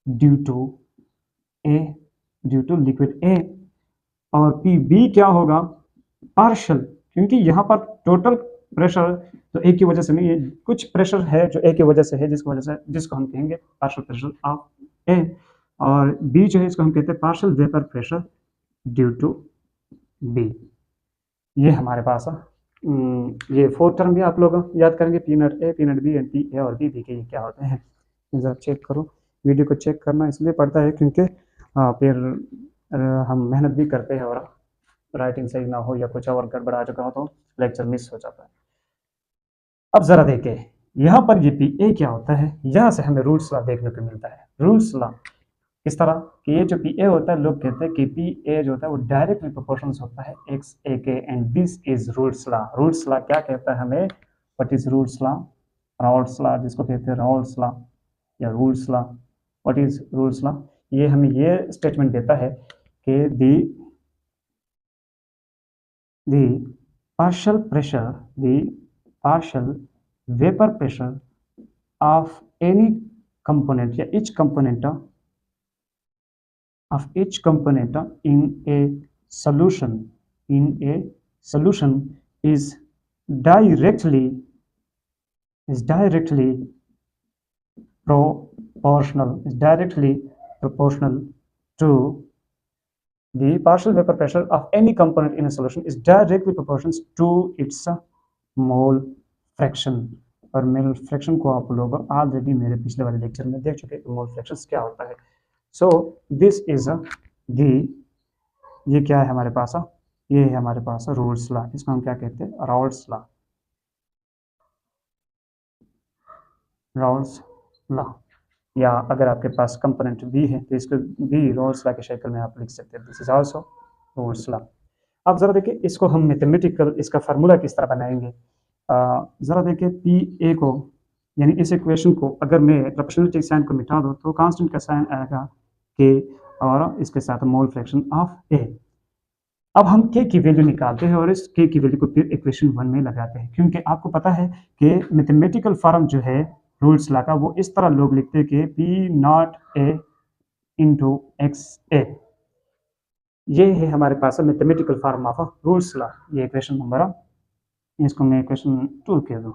due to liquid A. और पी बी क्या होगा, पार्शियल, क्योंकि यहाँ पर टोटल प्रेशर तो ए की वजह से नहीं है, कुछ प्रेशर है जो ए की वजह से है, जिसको हम कहेंगे पार्शियल प्रेशर ऑफ ए। और बी जो है इसको हम कहते हैं partial vapour pressure due to B. ये हमारे पास ये 4 टर्म भी आप लोग याद करेंगे, P naught A, P naught B and P A और बी के ये क्या होते हैं। जरा चेक करो, वीडियो को चेक करना इसलिए पड़ता है क्योंकि फिर हम मेहनत भी करते हैं और राइटिंग सही ना हो या कुछ और गड़बड़ आ चुका हो तो लेक्चर मिस हो जाता है। अब जरा देखें यहाँ पर ये पी ए क्या होता है, यहाँ से हमें रूल्स लॉ देखने को मिलता है। रूल्स लॉ किस तरह कि ये जो पी ए होता है, लोग कहते हैं कि पी ए जो होता है वो डायरेक्टली प्रोपोर्शनल होता है एक्स ए के, and this is rules law. Rules law क्या कहता है हमें, what is rules law, Raoult's law जिसको कहते हैं राउल्ट्स लॉ या rules law. What is rules law, ये हमें ये स्टेटमेंट देता है कि the partial vapor pressure of any component या each component in a solution is directly proportional to the partial vapor pressure of any component in a solution is directly proportional to its mole fraction। और mole fraction को आप लोग already मेरे पिछले वाले lecture में देख चुके हैं, मोल फ्रैक्शन क्या होता है। सो दिस इज ये क्या है हमारे पास, ये है हमारे पास रूल्स लॉ, इसको हम क्या कहते हैं, राउल्ट्स लॉ। या अगर आपके पास कंपोनेंट बी है तो इसको बी राउल्ट्स लॉ के शक्ल में आप लिख सकते हैं, this is also Raoult's law. अब जरा देखिए इसको हम मैथमेटिकल इसका फार्मूला किस तरह बनाएंगे। जरा देखिए पी ए को, यानी इस इक्वेशन को अगर मैं प्रोपोर्शनलिटी साइन को मिटा दूँ तो कांस्टेंट का साइन आएगा के और इसके साथ मोल फ्रैक्शन ऑफ ए। अब हम के की वैल्यू निकालते हैं और इस के की वैल्यू को फिर इक्वेशन 1 में लगाते हैं, क्योंकि आपको पता है कि मैथमेटिकल फॉर्म जो है रूल्स लॉ का वो इस तरह लोग लिखते हैं कि P naught A into X A. ये है हमारे पास mathematical form of Raoult's law. ये इक्वेशन नंबर, इसको मैं इक्वेशन 2 कह दूँ।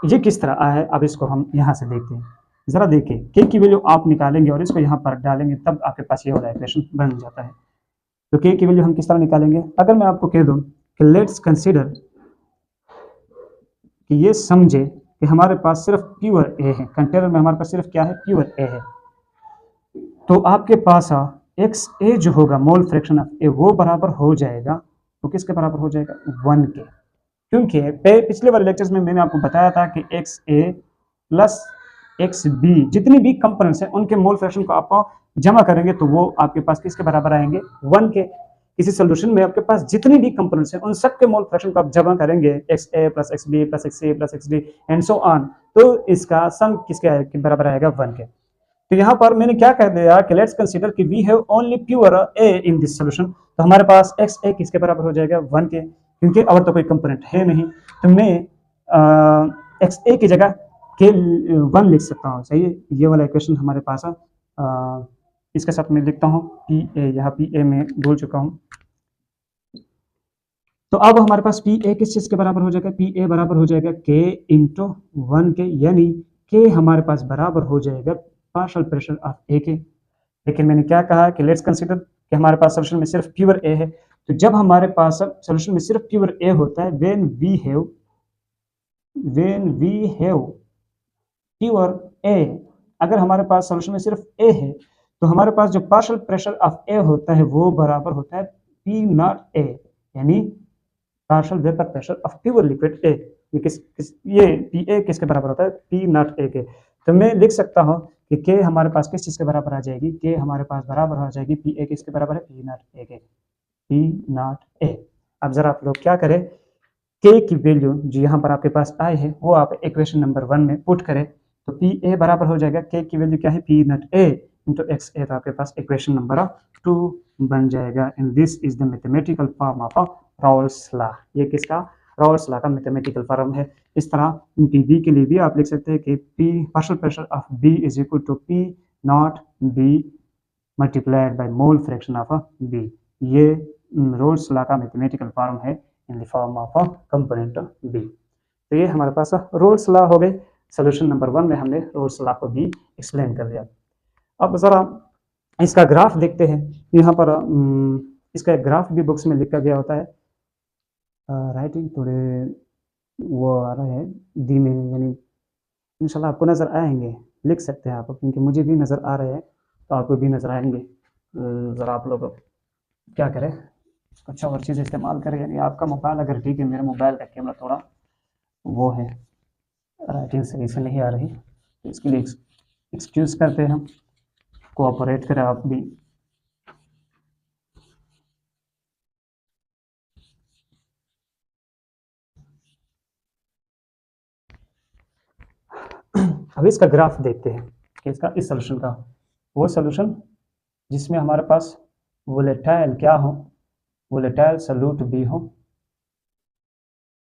ये किस तरह आया है, अब इसको हम यहाँ से देखते हैं। जरा देखिए के की वैल्यू आप निकालेंगे और इसको यहाँ पर डालेंगे तब आपके पास ये वाला इक्वेशन बन जाता है। तो के की वैल्यू हम किस तरह निकालेंगे, अगर मैं आपको कह दूँ कि लेट्स कंसीडर कि ये समझे कि हमारे पास सिर्फ प्योर ए है, कंटेनर में हमारे पास सिर्फ क्या है, प्योर ए है, तो आपके पास एक्स ए जो होगा मोल फ्रैक्शन ऑफ ए वो बराबर हो जाएगा, तो किसके बराबर हो जाएगा, 1 के। क्योंकि पिछले वाले लेक्चर्स में मैंने आपको बताया था कि x A plus X B जितनी भी कंपोनेंट्स हैं उनके मोल फ्रैक्शन को आप जमा करेंगे तो वो आपके पास किसके बराबर आएंगे, 1 के। किसी सोल्यूशन में आपके पास जितनी भी कंपोनेंट्स हैं उन सब के मोल फ्रैक्शन को आप जमा करेंगे, X A plus X B plus X C plus X D and so on, तो इसका सम किसके बराबर आएगा, 1 के। तो यहाँ पर मैंने क्या कह दिया कि लेट्स कंसीडर कि we have only pure A in this solution, तो हमारे पास एक्स ए किसके बराबर हो जाएगा, 1 के, क्योंकि और तो कोई कंपोनेंट है नहीं। तो मैं एक्स ए की जगह K1 लिख सकता हूँ, सही है। ये वाला इक्वेशन हमारे पास है। इसके साथ मैं लिखता हूँ PA, यहाँ PA में भूल चुका हूँ। तो अब हमारे पास PA किस चीज के बराबर हो जाएगा, PA बराबर हो जाएगा K इंटू 1 के, यानी K हमारे पास बराबर हो जाएगा पार्शियल प्रेशर ऑफ A के। लेकिन मैंने क्या कहा कि लेट्स कंसीडर कि हमारे पास सोल्यूशन में सिर्फ प्योर A है। तो जब हमारे पास सोल्यूशन में सिर्फ प्योर A होता है, when we have pure A, अगर हमारे पास सोल्यूशन में सिर्फ A है तो हमारे पास जो पार्शियल प्रेशर ऑफ A होता है वो बराबर होता है P नॉट A, यानी partial vapour pressure of pure liquid A। ये PA किसके बराबर होता है, P नॉट A के। तो मैं लिख सकता हूँ कि K हमारे पास किस चीज के बराबर आ जाएगी, K हमारे पास बराबर आ जाएगी PA किसके बराबर है, P नॉट A के, P नॉट A। अब जरा आप लोग क्या करें, K की वैल्यू जो यहाँ पर आपके पास आई है वो आप इक्वेशन नंबर 1 में पुट करें, तो PA बराबर हो जाएगा, K की वैल्यू क्या है, P not A into XA, तो आपके पास इक्वेशन नंबर 2 बन जाएगा। And this is the mathematical form of Rawls law. ये किसका, रॉल्स लॉ का मैथमेटिकल फॉर्म है। इस तरह PB के लिए भी आप लिख सकते हैं कि P partial pressure of B is equal to P naught B multiplied by mole fraction of B। ये रॉल्स लॉ का मैथमेटिकल फॉर्म है in the form of component B। तो ये हमारे पास रॉल्स लॉ हो गए। सोल्यूशन नंबर 1 में हमने रॉल्स लॉ को भी एक्सप्लेन कर दिया। अब जरा इसका ग्राफ देखते हैं। यहाँ पर इसका ग्राफ भी बुक्स में लिखा गया होता है। राइटिंग थोड़े वो आ रहे हैं धीमे, यानी इंशाल्लाह आपको नज़र आएंगे, लिख सकते हैं आप, क्योंकि मुझे भी नज़र आ रहे हैं तो आपको भी नज़र आएंगे। ज़रा आप लोग क्या करें, अच्छा और चीज़ इस्तेमाल करें, यानी आपका मोबाइल अगर ठीक है, मेरा मोबाइल का कैमरा थोड़ा वो है, राइटिंग सही से नहीं आ रही, तो इसके लिए एक्सक्यूज़ करते हैं हम, कोऑपरेट करें आप भी। अब इसका ग्राफ देखते हैं कि इसका इस सोल्यूशन का, वो सोल्यूशन जिसमें हमारे पास वोलेटाइल क्या हो, वोलेटाइल सोल्यूट बी हो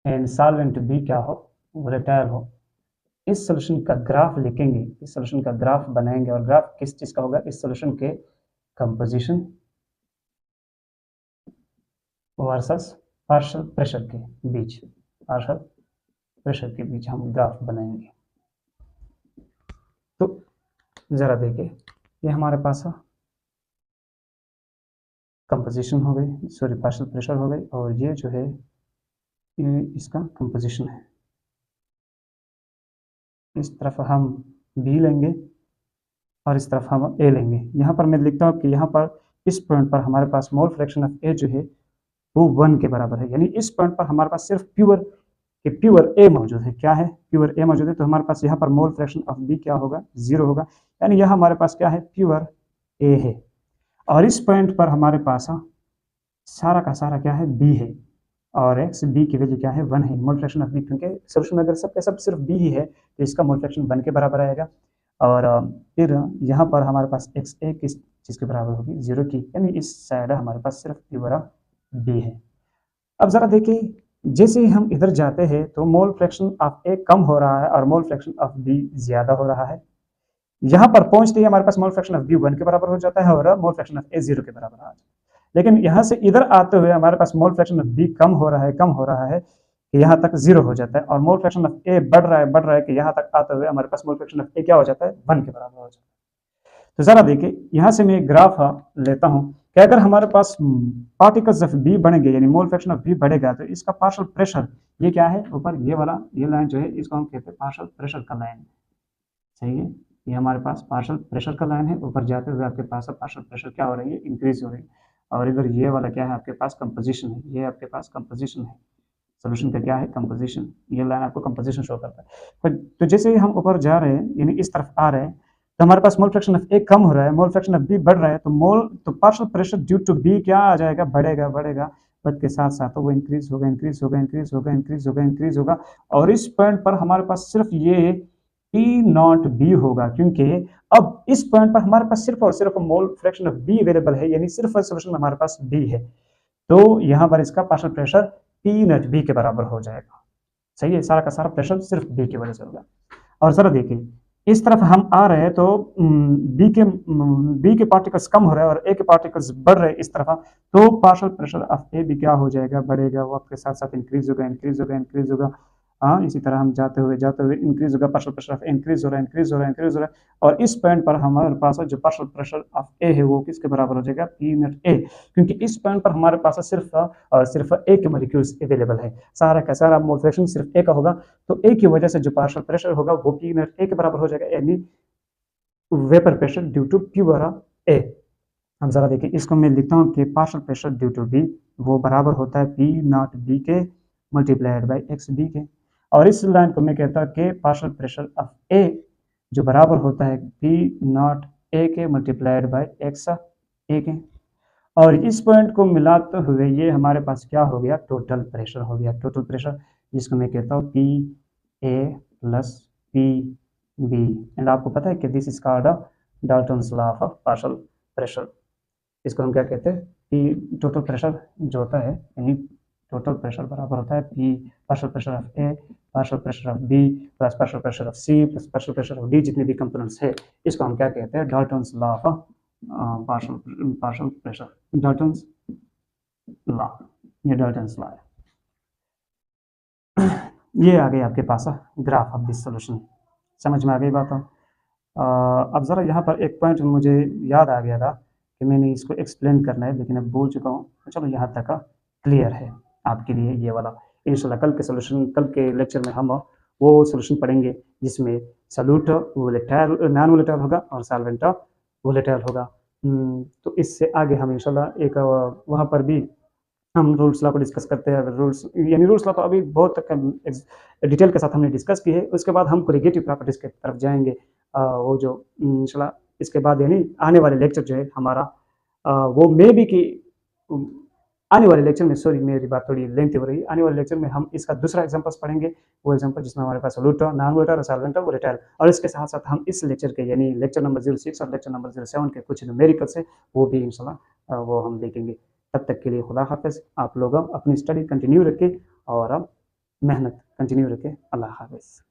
एंड सॉल्वेंट बी क्या हो, वोलेटाइल हो। इस सोल्यूशन का ग्राफ लिखेंगे, इस सोल्यूशन का ग्राफ बनाएंगे, और ग्राफ किस चीज का होगा, इस सोल्यूशन के कंपोजिशन वर्सेस पार्शियल प्रेशर के बीच, पार्शियल प्रेशर के बीच हम ग्राफ बनाएंगे। तो जरा देखिए, ये हमारे पास कंपोजिशन हो गई, सॉरी पार्शियल प्रेशर हो गई, और ये जो है ये इसका कंपोजिशन है। इस तरफ हम B लेंगे और इस तरफ हम A लेंगे। यहाँ पर मैं लिखता हूँ कि यहाँ पर इस पॉइंट पर हमारे पास मोल फ्रैक्शन ऑफ A जो है वो 1 के बराबर है, यानी इस पॉइंट पर हमारे पास सिर्फ प्योर A मौजूद है। क्या है, प्योर A मौजूद है, तो हमारे पास यहाँ पर मोल फ्रैक्शन ऑफ B क्या होगा, 0 होगा, यानी यह हमारे पास क्या है, प्योर A है। और इस पॉइंट पर हमारे पास सारा का सारा क्या है, B है, और x B की वैल्यू क्या है, 1 है। मोल फ्रैक्शन ऑफ B, क्योंकि सोल्यूशन में अगर सब के सब सिर्फ B ही है तो इसका मोल फ्रैक्शन 1 के बराबर आएगा। और फिर यहाँ पर हमारे पास XA किस चीज़ के बराबर होगी, 0 की, यानी इस साइड हमारे पास सिर्फ प्योर B है। अब ज़रा देखिए, जैसे ही हम इधर जाते हैं तो मोल फ्रैक्शन ऑफ A कम हो रहा है और मोल फ्रैक्शन ऑफ B ज़्यादा हो रहा है। यहाँ पर पहुँचते ही हमारे पास मोल फ्रैक्शन ऑफ B 1 के बराबर हो जाता है और मोल फ्रैक्शन ऑफ A 0 के बराबर आ जाता है। लेकिन यहाँ से इधर आते हुए हमारे पास मोल फ्रैक्शन ऑफ B कम हो रहा है कि यहाँ तक 0 हो जाता है, और मोल फ्रैक्शन ऑफ A बढ़ रहा है कि यहाँ तक आते हुए हमारे पास मोल फ्रैक्शन ऑफ A क्या हो जाता है, 1 के बराबर हो जाता है। तो जरा देखिए, यहाँ से मैं एक ग्राफ लेता हूँ कि अगर हमारे पास पार्टिकल्स ऑफ B बढ़ेंगे, यानी मोल फ्रैक्शन ऑफ B बढ़ेगा, तो इसका पार्शियल प्रेशर ये क्या है, ऊपर ये वाला ये लाइन जो है इसको हम कहते हैं पार्शियल प्रेशर का लाइन, सही है। ये हमारे पास पार्शियल प्रेशर का लाइन है, ऊपर जाते हुए आपके पास पार्शियल प्रेशर क्या हो रही है, इंक्रीज हो रही है। और इधर ये वाला क्या है, आपके पास कंपोजिशन है, ये आपके पास कंपोजिशन है, सोल्यूशन का क्या है, कंपोजिशन। ये लाइन आपको कंपोजिशन शो करता है। तो जैसे ही हम ऊपर जा रहे हैं, यानी इस तरफ आ रहे हैं, तो हमारे पास मोल फ्रैक्शन ऑफ A कम हो रहा है, मोल फ्रैक्शन ऑफ B बढ़ रहा है, तो partial pressure due to B क्या आ जाएगा, बढ़ेगा, बट के साथ साथ वो इंक्रीज होगा, और इस पॉइंट पर हमारे पास सिर्फ ये P नॉट B होगा, क्योंकि अब इस पॉइंट पर हमारे पास सिर्फ और सिर्फ मोल फ्रैक्शन ऑफ B अवेलेबल है, यानी सिर्फ सोल्यूशन में हमारे पास B है, तो यहाँ पर इसका partial pressure P naught B के बराबर हो जाएगा, सही है। सारा का सारा प्रेशर सिर्फ B की वजह से होगा। और ज़रा देखिए, इस तरफ हम आ रहे हैं तो बी के पार्टिकल्स कम हो रहे हैं और ए के पार्टिकल्स बढ़ रहे हैं इस तरफ, तो पार्शियल प्रेशर ऑफ ए भी क्या हो जाएगा, बढ़ेगा, वक्त के साथ साथ इंक्रीज होगा, इंक्रीज होगा, इंक्रीज होगा। हाँ, इसी तरह हम जाते हुए इंक्रीज होगा, partial pressure of A increase हो रहा है, इंक्रीज हो रहा है, इंक्रीज हो रहा है, और इस पॉइंट पर हमारे पास जो पार्शियल प्रेशर ऑफ ए है वो किसके बराबर हो जाएगा, पी नॉट ए, क्योंकि इस पॉइंट पर हमारे पास सिर्फ ए के मॉलिक्यूल्स अवेलेबल है, सारा का सारा मोल सिर्फ ए का होगा, तो ए की वजह से जो पार्शियल प्रेशर होगा वो पी नॉट ए के बराबर हो जाएगा, यानी vapour pressure due to P A. अब जरा देखिए, इसको मैं लिखता हूँ कि partial pressure due to B वो बराबर होता है पी नॉट बी के मल्टीप्लाइड बाई एक्स बी के, और इस लाइन को मैं कहता हूँ कि पार्शियल प्रेशर ऑफ ए जो बराबर होता है पी नॉट ए के मल्टीप्लाइड बाई एक्स ए के, और इस पॉइंट को मिलाते हुए ये हमारे पास क्या हो गया, टोटल प्रेशर हो गया, टोटल प्रेशर, जिसको मैं कहता हूँ P A plus P B, and आपको पता है कि this is called Dalton's law of partial pressure. इसको हम क्या कहते हैं, पी टोटल प्रेशर जो होता है, यानी टोटल प्रेशर बराबर होता है P partial pressure of A partial pressure of B plus partial pressure of C plus partial pressure of D, जितने भी कंपोनेंट्स है, इसको हम क्या कहते हैं, Dalton's law of partial pressure, Dalton's law, ये डाल्टन्स लॉ है। ये आ गई आपके पास ग्राफ ऑफ दिस सॉल्यूशन, समझ में आ गई बात। अब ज़रा यहाँ पर एक पॉइंट मुझे याद आ गया था कि मैंने इसको एक्सप्लेन करना है, लेकिन अब भूल चुका हूँ, तो चलो यहाँ तक क्लियर है आपके लिए ये वाला। इंशाल्लाह कल के सॉल्यूशन, कल के लेक्चर में हम वो सॉल्यूशन पढ़ेंगे जिसमें सॉल्यूट वोलेटाइल नॉन वोलेटाइल होगा और सॉल्वेंट वोलेटाइल होगा। तो इससे आगे हम इंशाल्लाह एक वहाँ पर भी हम रूल्स लॉ को डिस्कस करते हैं। रूल्स लॉ तो अभी बहुत डिटेल के साथ हमने डिस्कस की है, उसके बाद हम कोरिगेटिव प्रॉपर्टीज की तरफ जाएंगे। वो जो इंशाल्लाह इसके बाद, यानी आने वाले लेक्चर जो है हमारा, वो मे भी कि आने वाले लेक्चर में, सॉरी मेरी बात थोड़ी लेंथी हो रही है, आने वाले लेक्चर में हम इसका दूसरा एग्जांपल्स पढ़ेंगे, वो एग्जांपल जिसमें हमारे पास सॉल्यूट नॉन वोलेटाइल और सॉल्वेंट वोलेटाइल, और इसके साथ साथ हम इस लेक्चर के, यानी लेक्चर नंबर 06 और लेक्चर नंबर 07 के कुछ न्यूमेरिकल्स है वो भी इंशाल्लाह वो हम देखेंगे। तब तक के लिए खुदा हाफिज़। आप लोग अपनी स्टडी कंटिन्यू रखें और मेहनत कंटिन्यू रखें। अल्लाह हाफिज़।